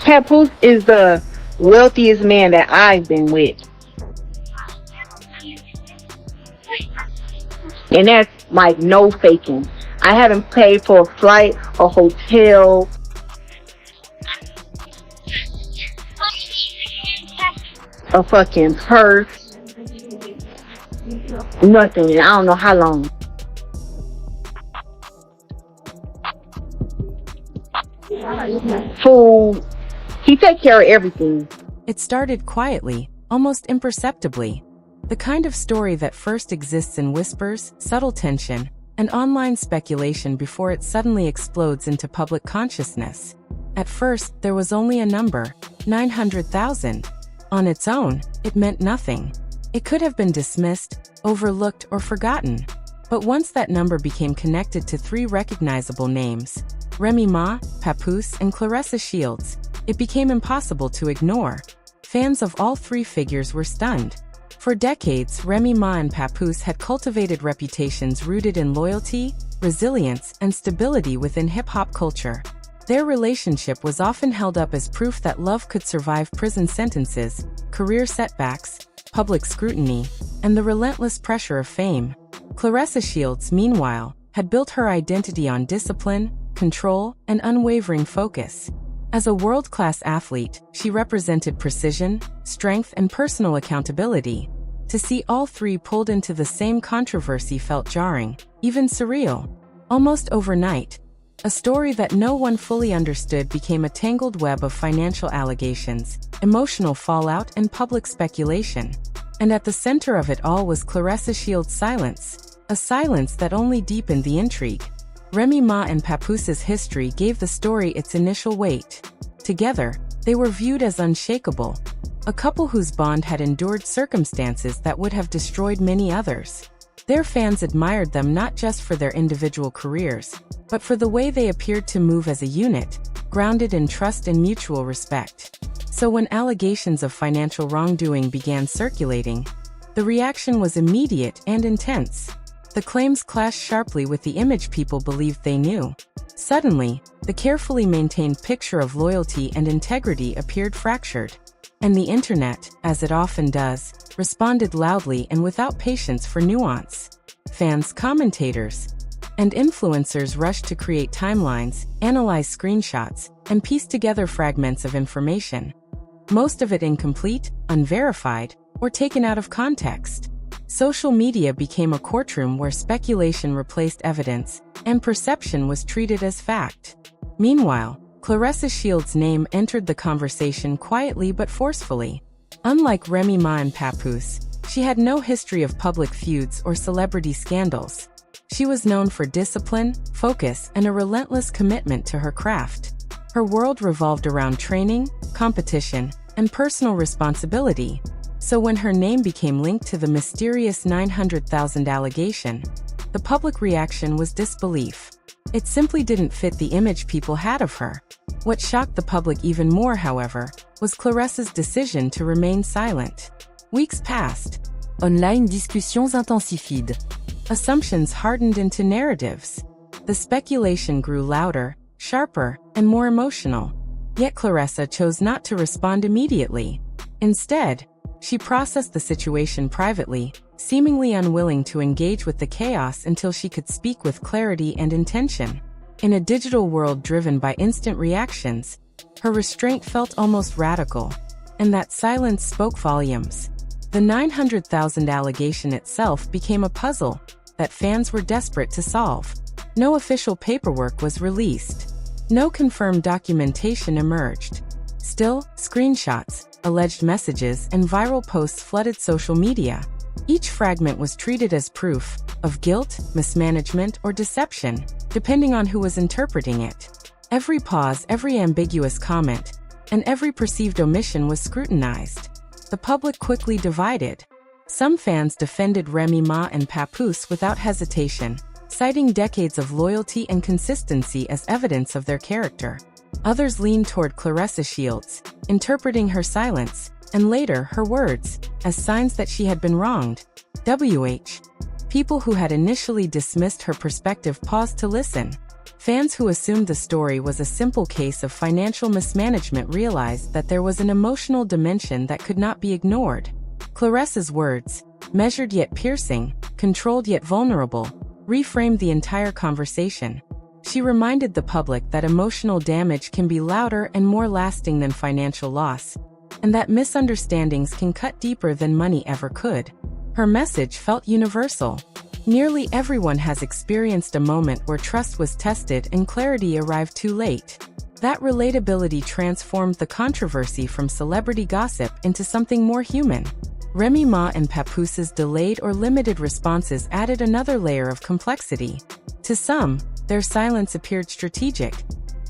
Papoose is the wealthiest man that I've been with. And that's like no faking. I haven't paid for a flight, a hotel, a fucking purse, nothing. I don't know how long. Food. He take care of everything. It started quietly, almost imperceptibly. The kind of story that first exists in whispers, subtle tension, and online speculation before it suddenly explodes into public consciousness. At first, there was only a number, 900,000. On its own, it meant nothing. It could have been dismissed, overlooked, or forgotten. But once that number became connected to three recognizable names, Remy Ma, Papoose, and Claressa Shields, it became impossible to ignore. Fans of all three figures were stunned. For decades, Remy Ma and Papoose had cultivated reputations rooted in loyalty, resilience, and stability within hip-hop culture. Their relationship was often held up as proof that love could survive prison sentences, career setbacks, public scrutiny, and the relentless pressure of fame. Claressa Shields, meanwhile, had built her identity on discipline, control, and unwavering focus. As a world-class athlete, she represented precision, strength, and personal accountability. To see all three pulled into the same controversy felt jarring, even surreal. Almost overnight, a story that no one fully understood became a tangled web of financial allegations, emotional fallout, and public speculation. And at the center of it all was Claressa Shields' silence, a silence that only deepened the intrigue. Remy Ma and Papoose's history gave the story its initial weight. Together, they were viewed as unshakable, a couple whose bond had endured circumstances that would have destroyed many others. Their fans admired them not just for their individual careers, but for the way they appeared to move as a unit, grounded in trust and mutual respect. So when allegations of financial wrongdoing began circulating, the reaction was immediate and intense. The claims clashed sharply with the image people believed they knew. Suddenly, the carefully maintained picture of loyalty and integrity appeared fractured. And the internet, as it often does, responded loudly and without patience for nuance. Fans, commentators, and influencers rushed to create timelines, analyze screenshots, and piece together fragments of information. Most of it incomplete, unverified, or taken out of context. Social media became a courtroom where speculation replaced evidence, and perception was treated as fact. Meanwhile, Claressa Shields' name entered the conversation quietly but forcefully. Unlike Remy Ma and Papoose, she had no history of public feuds or celebrity scandals. She was known for discipline, focus, and a relentless commitment to her craft. Her world revolved around training, competition, and personal responsibility. So when her name became linked to the mysterious 900,000 allegation, the public reaction was disbelief. It simply didn't fit the image people had of her. What shocked the public even more, however, was Claressa's decision to remain silent. Weeks passed. Online discussions intensifient. Assumptions hardened into narratives. The speculation grew louder, sharper, and more emotional. Yet Claressa chose not to respond immediately. Instead, she processed the situation privately, seemingly unwilling to engage with the chaos until she could speak with clarity and intention. In a digital world driven by instant reactions, her restraint felt almost radical, and that silence spoke volumes. The 900,000 allegation itself became a puzzle that fans were desperate to solve. No official paperwork was released. No confirmed documentation emerged. Still, screenshots, alleged messages, and viral posts flooded social media. Each fragment was treated as proof of guilt, mismanagement, or deception, depending on who was interpreting it. Every pause, every ambiguous comment, and every perceived omission was scrutinized. The public quickly divided. Some fans defended Remy Ma and Papoose without hesitation, citing decades of loyalty and consistency as evidence of their character. Others leaned toward Claressa Shields, interpreting her silence, and later her words, as signs that she had been wronged. People who had initially dismissed her perspective paused to listen. Fans who assumed the story was a simple case of financial mismanagement realized that there was an emotional dimension that could not be ignored. Claressa's words, measured yet piercing, controlled yet vulnerable, reframed the entire conversation. She reminded the public that emotional damage can be louder and more lasting than financial loss, and that misunderstandings can cut deeper than money ever could. Her message felt universal. Nearly everyone has experienced a moment where trust was tested and clarity arrived too late. That relatability transformed the controversy from celebrity gossip into something more human. Remy Ma and Papoose's delayed or limited responses added another layer of complexity. To some, their silence appeared strategic,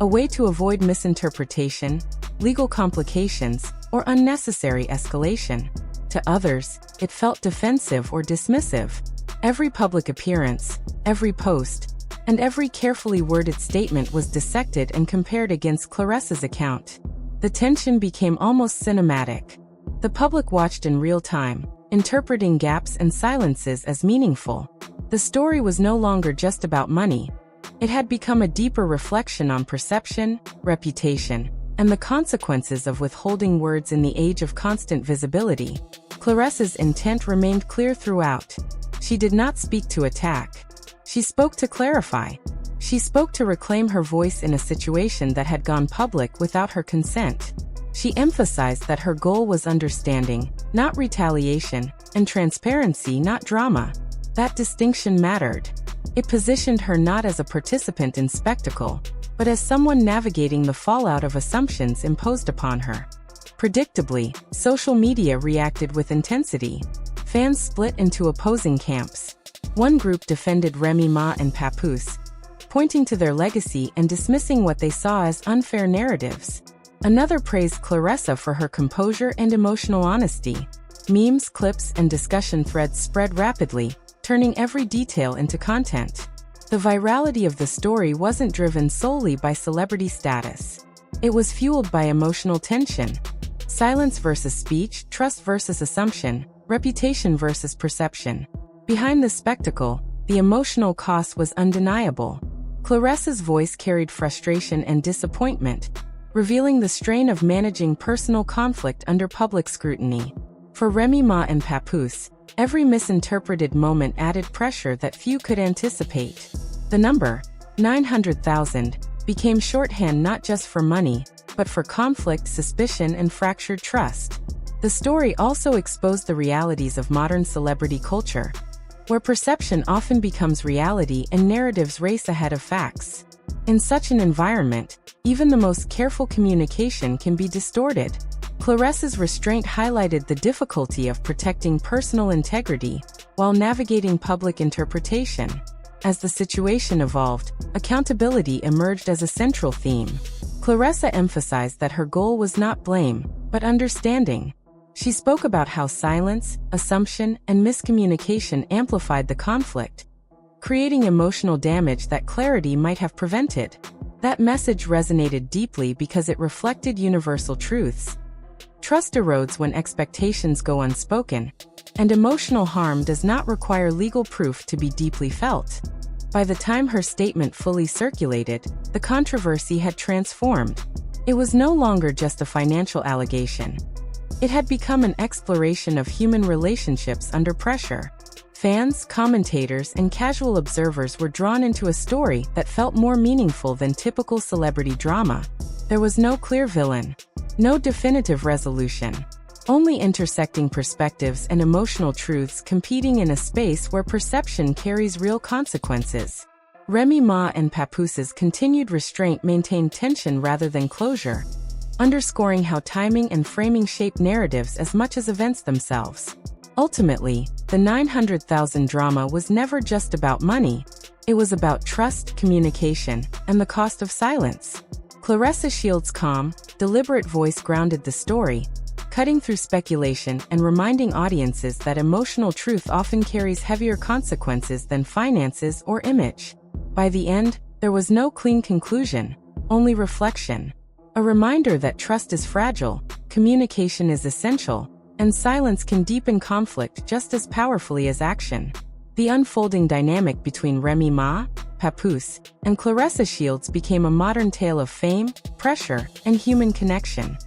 a way to avoid misinterpretation, legal complications, or unnecessary escalation. To others, it felt defensive or dismissive. Every public appearance, every post, and every carefully worded statement was dissected and compared against Claressa's account. The tension became almost cinematic. The public watched in real time, interpreting gaps and silences as meaningful. The story was no longer just about money. It had become a deeper reflection on perception, reputation, and the consequences of withholding words in the age of constant visibility. Claressa's intent remained clear throughout. She did not speak to attack. She spoke to clarify. She spoke to reclaim her voice in a situation that had gone public without her consent. She emphasized that her goal was understanding, not retaliation, and transparency, not drama. That distinction mattered. It positioned her not as a participant in spectacle, but as someone navigating the fallout of assumptions imposed upon her. Predictably, social media reacted with intensity. Fans split into opposing camps. One group defended Remy Ma and Papoose, pointing to their legacy and dismissing what they saw as unfair narratives. Another praised Claressa for her composure and emotional honesty. Memes, clips, and discussion threads spread rapidly, turning every detail into content. The virality of the story wasn't driven solely by celebrity status. It was fueled by emotional tension. Silence versus speech, trust versus assumption, reputation versus perception. Behind the spectacle, the emotional cost was undeniable. Claressa's voice carried frustration and disappointment, revealing the strain of managing personal conflict under public scrutiny. For Remy Ma and Papoose, every misinterpreted moment added pressure that few could anticipate. The number, 900,000, became shorthand not just for money, but for conflict, suspicion, and fractured trust. The story also exposed the realities of modern celebrity culture, where perception often becomes reality and narratives race ahead of facts. In such an environment, even the most careful communication can be distorted. Claressa's restraint highlighted the difficulty of protecting personal integrity while navigating public interpretation. As the situation evolved, accountability emerged as a central theme. Claressa emphasized that her goal was not blame, but understanding. She spoke about how silence, assumption, and miscommunication amplified the conflict, creating emotional damage that clarity might have prevented. That message resonated deeply because it reflected universal truths. Trust erodes when expectations go unspoken, and emotional harm does not require legal proof to be deeply felt. By the time her statement fully circulated, the controversy had transformed. It was no longer just a financial allegation. It had become an exploration of human relationships under pressure. Fans, commentators, and casual observers were drawn into a story that felt more meaningful than typical celebrity drama. There was no clear villain, no definitive resolution, only intersecting perspectives and emotional truths competing in a space where perception carries real consequences. Remy Ma and Papoose's continued restraint maintained tension rather than closure, underscoring how timing and framing shape narratives as much as events themselves. Ultimately, the 900,000 drama was never just about money. It was about trust, communication, and the cost of silence. Claressa Shields' calm, deliberate voice grounded the story, cutting through speculation and reminding audiences that emotional truth often carries heavier consequences than finances or image. By the end, there was no clean conclusion, only reflection. A reminder that trust is fragile, communication is essential, and silence can deepen conflict just as powerfully as action. The unfolding dynamic between Remy Ma, Papoose, and Claressa Shields became a modern tale of fame, pressure, and human connection.